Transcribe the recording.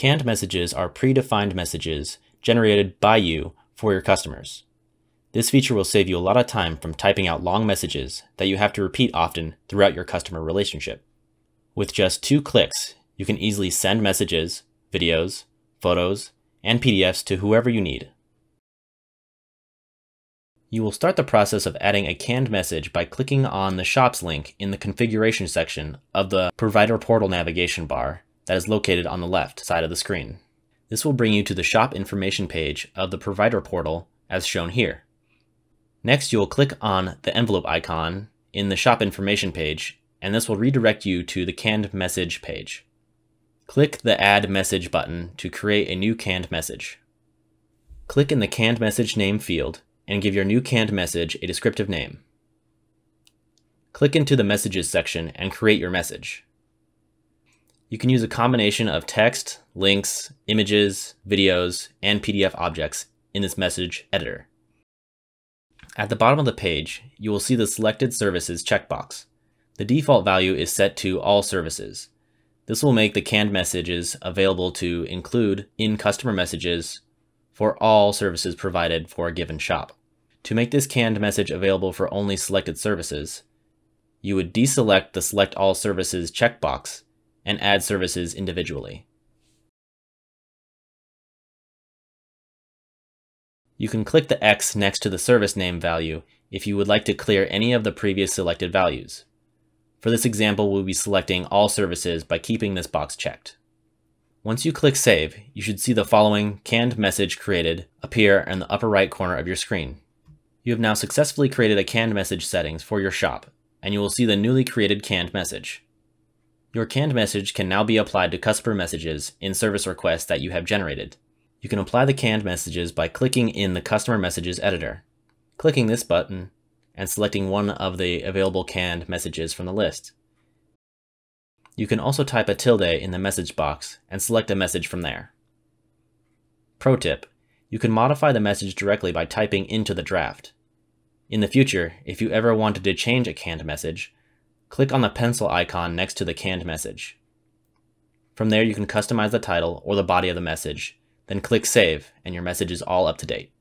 Canned messages are predefined messages generated by you for your customers. This feature will save you a lot of time from typing out long messages that you have to repeat often throughout your customer relationship. With just 2 clicks, you can easily send messages, videos, photos, and PDFs to whoever you need. You will start the process of adding a canned message by clicking on the Shops link in the configuration section of the Provider Portal navigation bar that is located on the left side of the screen. This will bring you to the shop information page of the Provider Portal as shown here. Next, you will click on the envelope icon in the shop information page, and this will redirect you to the canned message page. Click the Add Message button to create a new canned message. Click in the canned message name field and give your new canned message a descriptive name. Click into the Messages section and create your message. You can use a combination of text, links, images, videos, and PDF objects in this message editor. At the bottom of the page, you will see the Selected Services checkbox. The default value is set to All Services. This will make the canned messages available to include in customer messages for all services provided for a given shop. To make this canned message available for only selected services, you would deselect the Select All Services checkbox and add services individually. You can click the X next to the service name value if you would like to clear any of the previous selected values. For this example, we'll be selecting all services by keeping this box checked. Once you click Save, you should see the following canned message created appear in the upper right corner of your screen. You have now successfully created a canned message settings for your shop, and you will see the newly created canned message. Your canned message can now be applied to customer messages in service requests that you have generated. You can apply the canned messages by clicking in the Customer Messages editor, clicking this button, and selecting one of the available canned messages from the list. You can also type a tilde in the message box and select a message from there. Pro tip: you can modify the message directly by typing into the draft. In the future, if you ever wanted to change a canned message, click on the pencil icon next to the canned message. From there, you can customize the title or the body of the message, then click Save, and your message is all up to date.